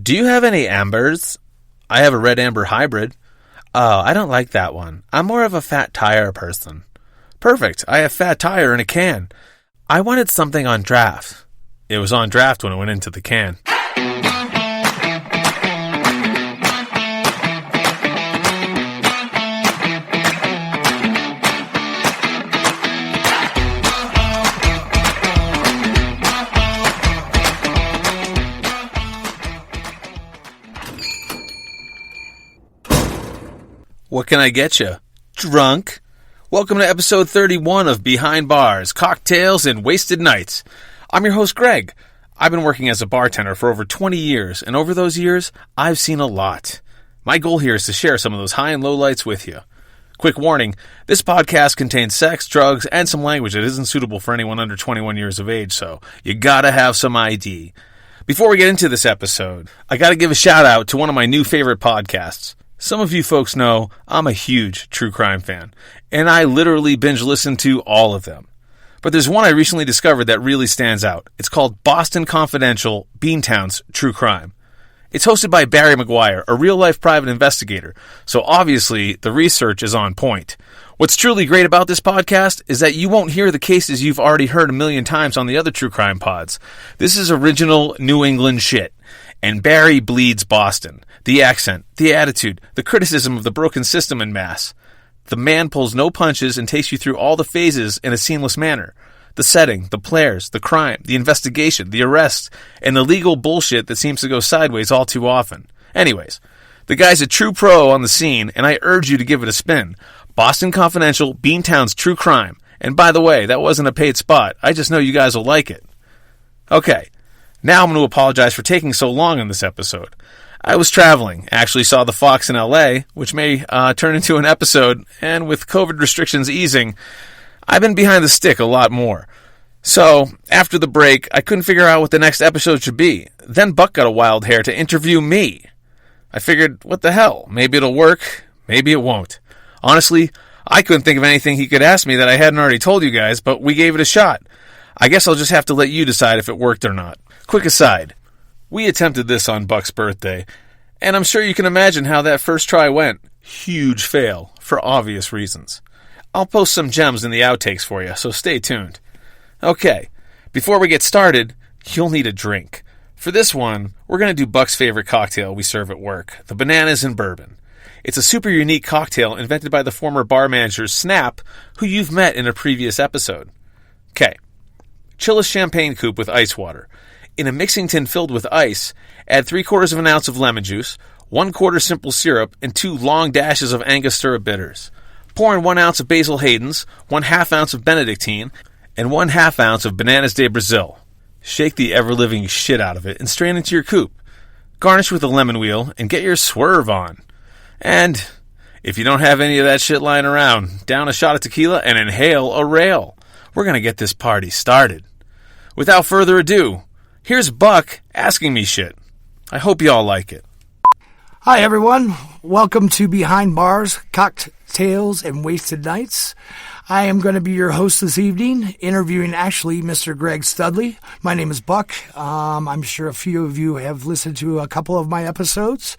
Do you have any ambers? I have a red amber hybrid. Oh, I don't like that one. I'm more of a fat tire person. Perfect. I have fat tire in a can. I wanted something on draft. It was on draft when it went into the can. What can I get you? Drunk? Welcome to episode 31 of Behind Bars, Cocktails, and Wasted Nights. I'm your host, Greg. I've been working as a bartender for over 20 years, and over those years, I've seen a lot. My goal here is to share some of those high and low lights with you. Quick warning, this podcast contains sex, drugs, and some language that isn't suitable for anyone under 21 years of age, so you gotta have some ID. Before we get into this episode, I gotta give a shout out to one of my new favorite podcasts. Some of you folks know I'm a huge true crime fan, and I literally binge listen to all of them. But there's one I recently discovered that really stands out. It's called Boston Confidential, Beantown's True Crime. It's hosted by Barry McGuire, a real-life private investigator, so obviously the research is on point. What's truly great about this podcast is that you won't hear the cases you've already heard a million times on the other true crime pods. This is original New England shit. And Barry bleeds Boston. The accent, the attitude, the criticism of the broken system en masse. The man pulls no punches and takes you through all the phases in a seamless manner. The setting, the players, the crime, the investigation, the arrest, and the legal bullshit that seems to go sideways all too often. Anyways, the guy's a true pro on the scene, and I urge you to give it a spin. Boston Confidential, Beantown's True Crime. And by the way, that wasn't a paid spot. I just know you guys will like it. Okay. Now I'm going to apologize for taking so long on this episode. I was traveling, actually saw the Fox in LA, which may turn into an episode, and with COVID restrictions easing, I've been behind the stick a lot more. So, after the break, I couldn't figure out what the next episode should be. Then Buck got a wild hair to interview me. I figured, what the hell, maybe it'll work, maybe it won't. Honestly, I couldn't think of anything he could ask me that I hadn't already told you guys, but we gave it a shot. I guess I'll just have to let you decide if it worked or not. Quick aside, we attempted this on Buck's birthday, and I'm sure you can imagine how that first try went. Huge fail, for obvious reasons. I'll post some gems in the outtakes for you, so stay tuned. Okay, before we get started, you'll need a drink. For this one, we're going to do Buck's favorite cocktail we serve at work, the bananas and bourbon. It's a super unique cocktail invented by the former bar manager Snap, who you've met in a previous episode. Okay, chill a champagne coupe with ice water. In a mixing tin filled with ice, add 3/4 of an ounce of lemon juice, 1/4 simple syrup, and 2 long dashes of Angostura bitters. Pour in 1 ounce of Basil Hayden's, 1/2 ounce of Benedictine, and 1/2 ounce of Bananas de Brazil. Shake the ever-living shit out of it and strain into your coupe. Garnish with a lemon wheel and get your swerve on. And if you don't have any of that shit lying around, down a shot of tequila and inhale a rail. We're going to get this party started. Without further ado, here's Buck asking me shit. I hope you all like it. Hi, everyone. Welcome to Behind Bars, Cocktails, and Wasted Nights. I am going to be your host this evening, interviewing actually Mr. Greg Studley. My name is Buck. I'm sure a few of you have listened to a couple of my episodes.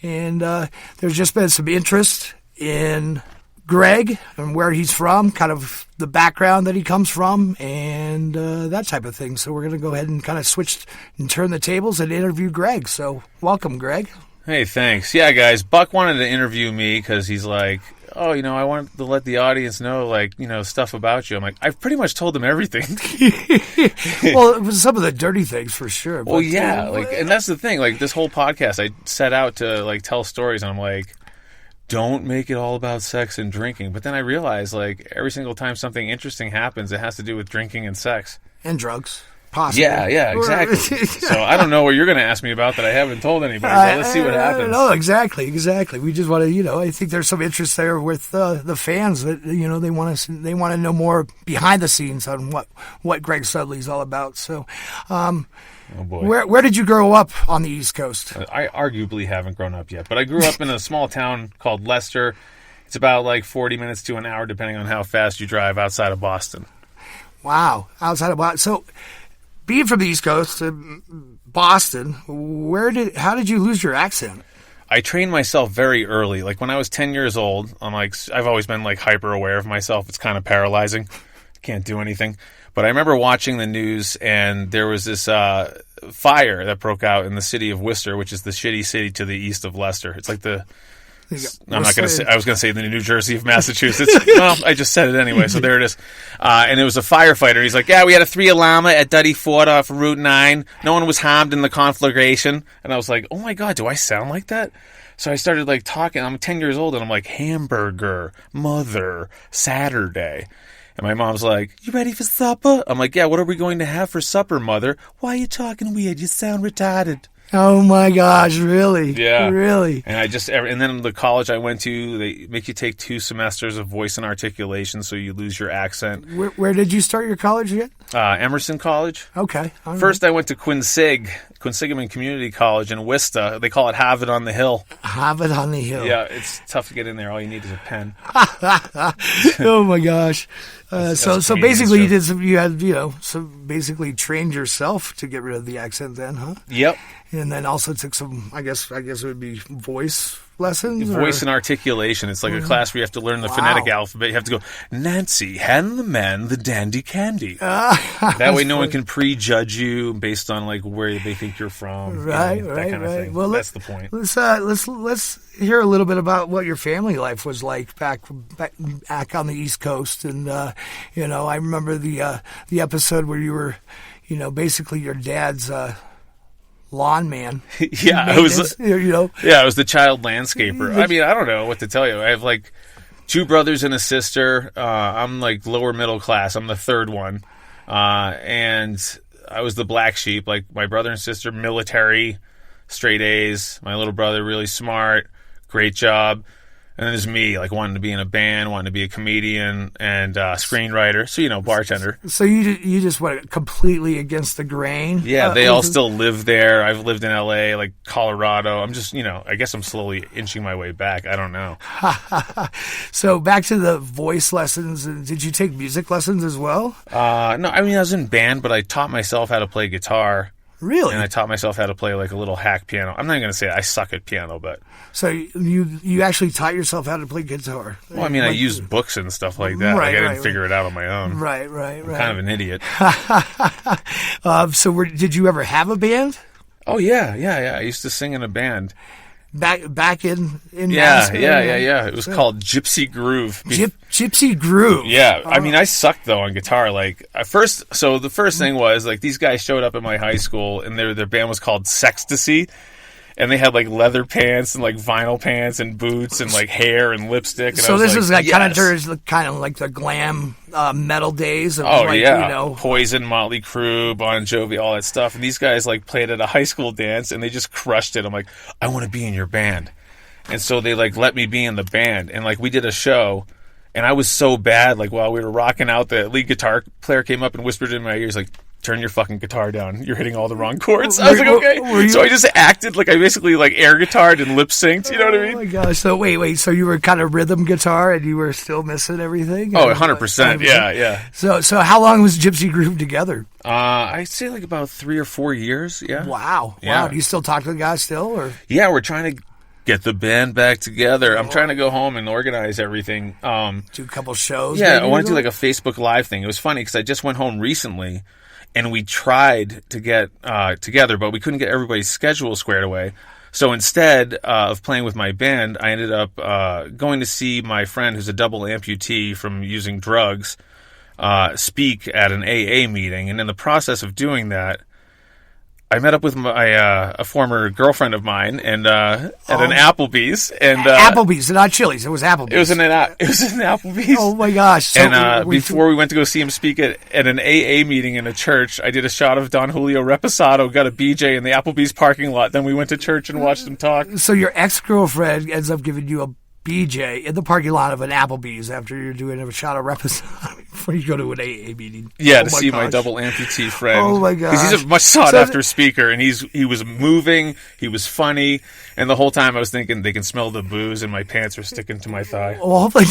And there's just been some interest in Greg and where he's from, kind of the background that he comes from, and that type of thing. So we're going to go ahead and kind of switch and turn the tables and interview Greg. So welcome, Greg. Hey, thanks. Yeah, guys, Buck wanted to interview me because he's like, oh, I wanted to let the audience know, stuff about you. I'm like, I've pretty much told them everything. Well, it was some of the dirty things for sure. Well, yeah, and that's the thing. This whole podcast, I set out to, tell stories, and I'm like, don't make it all about sex and drinking. But then I realized, every single time something interesting happens, it has to do with drinking and sex. And drugs, possibly. Yeah, exactly. So I don't know what you're going to ask me about that I haven't told anybody, so let's see what happens. No, exactly. We just want to, I think there's some interest there with the fans that, they want to know more behind the scenes on what Greg Studley's all about. So, oh boy. Where did you grow up on the East Coast? I arguably haven't grown up yet, but I grew up in a small town called Leicester. It's about 40 minutes to an hour, depending on how fast you drive outside of Boston. Wow, outside of Boston. So, being from the East Coast, Boston. How did you lose your accent? I trained myself very early. Like when I was 10 years old, I've always been like hyper aware of myself. It's kind of paralyzing. Can't do anything. But I remember watching the news, and there was this fire that broke out in the city of Worcester, which is the shitty city to the east of Leicester. It's like I'm not going to say. I was going to say the New Jersey of Massachusetts. Well, I just said it anyway, so there it is. And it was a firefighter. He's like, yeah, we had a 3-alarmer at Duddy Ford off Route 9. No one was harmed in the conflagration. And I was like, oh my God, do I sound like that? So I started like talking. I'm 10 years old, and I'm like, hamburger, mother, Saturday. And my mom's like, you ready for supper? I'm like, yeah, what are we going to have for supper, mother? Why are you talking weird? You sound retarded. Oh my gosh, really? Yeah. Really? And and then the college I went to, they make you take 2 semesters of voice and articulation so you lose your accent. Where did you start your college again? Emerson College. Okay. All right. First I went to Quinsigamond Community College in Worcester. They call it Harvard on the Hill. Harvard on the Hill. Yeah, it's tough to get in there. All you need is a pen. Oh my gosh. So basically you had basically trained yourself to get rid of the accent then, huh? Yep. And then also took some, I guess it would be voice lessons? Voice and articulation. It's like a class where you have to learn the phonetic alphabet. You have to go, Nancy, hand the man the dandy candy. That way no one can prejudge you based on like where they think you're from. Right. That kind of thing. Well, that's the point. Let's hear a little bit about what your family life was like back on the East Coast. And, I remember the episode where you were, basically your dad's lawn man. Yeah, I was. Yeah, I was the child landscaper. I mean, I don't know what to tell you. I have like 2 brothers and a sister. I'm like lower middle class. I'm the third one, and I was the black sheep. Like my brother and sister, military, straight A's. My little brother, really smart, great job. And then there's me, like wanting to be in a band, wanting to be a comedian and screenwriter. So, bartender. So you just went completely against the grain? Yeah, they all still live there. I've lived in L.A., like Colorado. I'm just, I guess I'm slowly inching my way back. I don't know. So back to the voice lessons. Did you take music lessons as well? No, I mean, I was in band, but I taught myself how to play guitar. Really? And I taught myself how to play like a little hack piano. I'm not going to say I suck at piano, but... So you actually taught yourself how to play guitar? Well, I mean, I used books and stuff like that. I didn't figure it out on my own. Right. I'm kind of an idiot. So did you ever have a band? Oh, yeah. I used to sing in a band. Back in yeah. It was called Gypsy Groove. Gypsy Groove. Yeah. I mean, I sucked though on guitar. Like the first thing was like these guys showed up at my high school and their band was called Sextasy. And they had like leather pants and like vinyl pants and boots and like hair and lipstick. And so this was like kind of like the glam metal days. Of Poison, Motley Crue, Bon Jovi, all that stuff. And these guys like played at a high school dance and they just crushed it. I'm like, I want to be in your band. And so they like let me be in the band. And like we did a show and I was so bad. Like while we were rocking out, the lead guitar player came up and whispered in my ear, he's like, turn your fucking guitar down. You're hitting all the wrong chords. I was like, okay. So I just acted like I basically like air guitared and lip synced. You know what I mean? Oh my gosh. So wait. So you were kind of rhythm guitar and you were still missing everything? Oh, 100%. Yeah. So how long was Gypsy Groove together? I'd say like about 3 or 4 years. Yeah. Wow. Do you still talk to the guys still? Or? Yeah, we're trying to get the band back together. I'm trying to go home and organize everything. Do a couple shows? Yeah, I want to do like a Facebook Live thing. It was funny because I just went home recently. And we tried to get together, but we couldn't get everybody's schedule squared away. So instead of playing with my band, I ended up going to see my friend who's a double amputee from using drugs speak at an AA meeting. And in the process of doing that, I met up with a former girlfriend of mine and at an Applebee's. And Applebee's, not Chili's. It was Applebee's. It was an Applebee's. Oh my gosh! So and before we went to go see him speak at an AA meeting in a church, I did a shot of Don Julio Reposado, got a BJ in the Applebee's parking lot. Then we went to church and watched him talk. So your ex-girlfriend ends up giving you a BJ in the parking lot of an Applebee's after you're doing a shot of Reposado before you go to an AA meeting. Yeah, to see my double amputee friend. Oh my gosh. Because he's a much sought after speaker, and he was moving, he was funny, and the whole time I was thinking they can smell the booze and my pants are sticking to my thigh. Well, hopefully,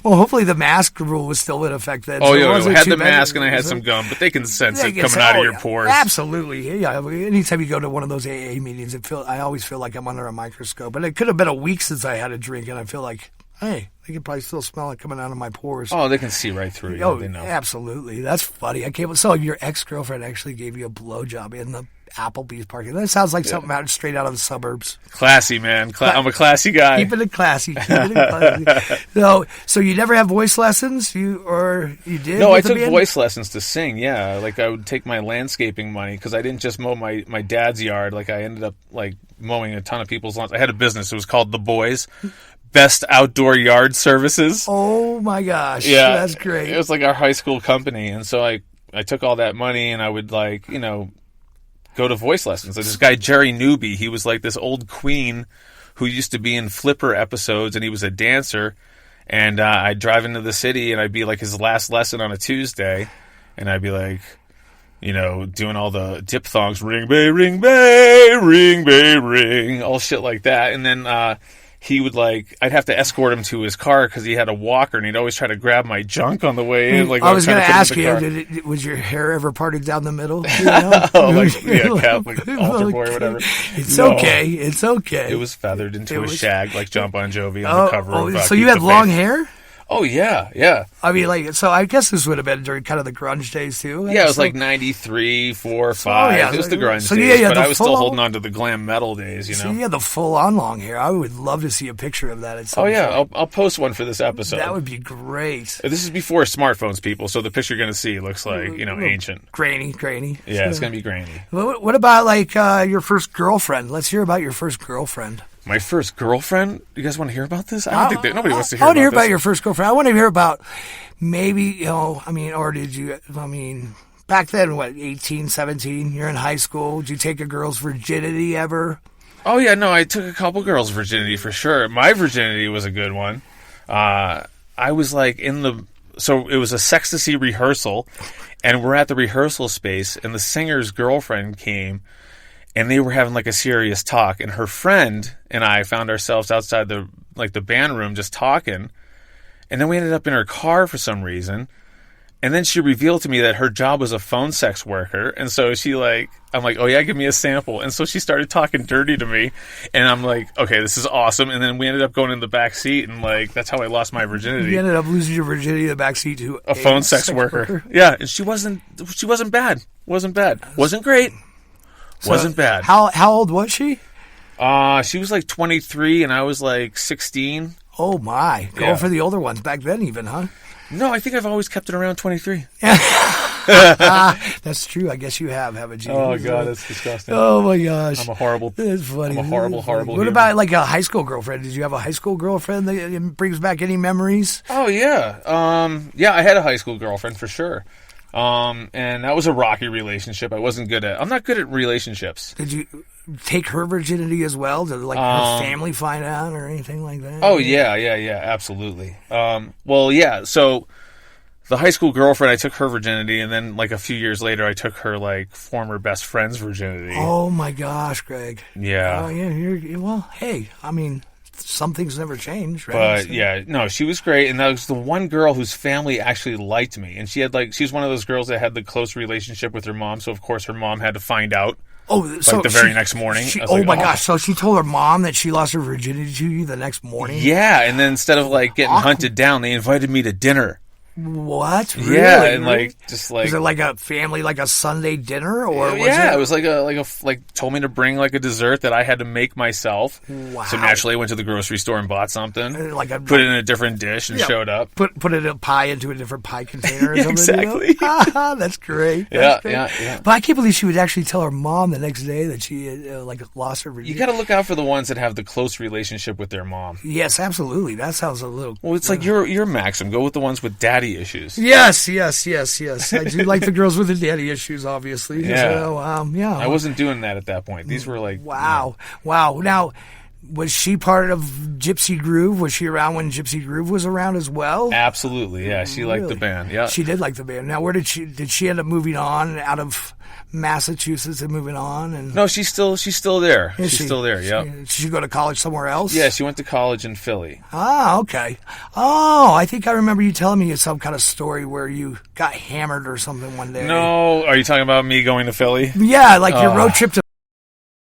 hopefully the mask rule was still in effect then. Oh, so yeah, I had the bad. mask and I had some gum, but they can sense it coming out of your pores. Absolutely. Yeah. Anytime you go to one of those AA meetings, I always feel like I'm under a microscope. And it could have been a week since I had a drink, and I feel like, hey, they can probably still smell it coming out of my pores. Oh, they can see right through you. Oh, They know. absolutely. That's funny. I can't. So your ex-girlfriend actually gave you a blowjob in the Applebee's parking. That sounds like something out straight out of the suburbs. Classy, man. I'm a classy guy. Keeping it classy. So you never have voice lessons? You did? No, I took voice lessons to sing, yeah. Like, I would take my landscaping money, because I didn't just mow my dad's yard. Like, I ended up, like, mowing a ton of people's lawns. I had a business. It was called The Boys. Best Outdoor Yard Services. Oh, my gosh. Yeah. That's great. It was like our high school company. And so I took all that money, and I would, like, go to voice lessons. Like this guy, Jerry Newby, he was like this old queen who used to be in Flipper episodes, and he was a dancer. And I'd drive into the city, and I'd be like his last lesson on a Tuesday, and I'd be like, doing all the diphthongs, ring, bay, ring, bay, ring, bay, ring, all shit like that. And then he would I'd have to escort him to his car because he had a walker, and he'd always try to grab my junk on the way in. Like I was going to ask you, was your hair ever parted down the middle? Catholic altar boy or whatever. It's okay. It's okay. It was feathered into a shag like John Bon Jovi on the cover of so you had long hair? Oh, yeah. I mean, so I guess this would have been during kind of the grunge days, too. Yeah, it was like 93, 4, 5. It was the grunge days, but I was still holding on to the glam metal days, So you had the full-on long hair. I would love to see a picture of that. I'll post one for this episode. That would be great. This is before smartphones, people, so the picture you're going to see looks like, ancient. Grainy. Yeah, it's going to be grainy. What about, your first girlfriend? Let's hear about your first girlfriend. My first girlfriend? You guys want to hear about this? I don't think that nobody wants to hear about this. I want to hear about your first girlfriend. I want to hear about maybe, or did you, back then, 18, 17, you're in high school. Did you take a girl's virginity ever? Oh, yeah, no, I took a couple girls' virginity for sure. My virginity was a good one. I was so it was a Sextasy rehearsal, and we're at the rehearsal space, and the singer's girlfriend came, and they were having a serious talk, and her friend and I found ourselves outside the band room just talking, and then we ended up in her car for some reason, and then she revealed to me that her job was a phone sex worker, and so I'm like, oh yeah, give me a sample, and so she started talking dirty to me, and I'm like, okay, this is awesome, and then we ended up going in the back seat, and that's how I lost my virginity. You ended up losing your virginity in the back seat to a phone sex worker. Yeah, and she wasn't bad. Wasn't great. Wasn't bad. How old was she? She was 23 and I was 16. Oh my. Going for the older ones back then even, huh? No, I think I've always kept it around 23. That's true. I guess you haven't you? Oh God, that's disgusting. Oh my gosh. I'm a horrible. That's funny. I'm a horrible What human. about a high school girlfriend? Did you have a high school girlfriend that brings back any memories? Oh yeah. Yeah, I had a high school girlfriend for sure. And that was a rocky relationship. I'm not good at relationships. Did you take her virginity as well? Did her family find out or anything like that? Oh yeah, absolutely. Well, yeah. So the high school girlfriend, I took her virginity, and then a few years later, I took her former best friend's virginity. Oh my gosh, Greg. Yeah. Oh yeah. Well, hey, some things never change, right? But yeah, no, she was great, and that was the one girl whose family actually liked me, and she had she was one of those girls that had the close relationship with her mom, so of course her mom had to find out. Oh, so the very next morning. Oh my gosh! So she told her mom that she lost her virginity to you the next morning. Yeah, and then instead of getting hunted down, they invited me to dinner. What? Really? Yeah, and just was it a family a Sunday dinner or? It was told me to bring a dessert that I had to make myself. Wow. So naturally, I went to the grocery store and bought something. Put it in a different dish and showed up. Put it in a pie into a different pie container. Or something, exactly. That's great. Yeah. But I can't believe she would actually tell her mom the next day that she lost her virginity. You got to look out for the ones that have the close relationship with their mom. Yes, absolutely. That sounds a little. Well, it's your Maxim. Go with the ones with daddy issues. Yes. I do like the girls with the daddy issues, obviously. Yeah. So, I wasn't doing that at that point. These were Wow. Now, Was she part of Gypsy Groove? Was she around when Gypsy Groove was around as well? Absolutely, yeah. She liked the band. Yeah, she did like the band. Now, where did she end up moving on out of Massachusetts and moving on? And no, she's still there. She's still there. Yeah. Did she go to college somewhere else? Yeah, she went to college in Philly. Ah, okay. Oh, I think I remember you telling me some kind of story where you got hammered or something one day. No, are you talking about me going to Philly? Yeah, like your road trip to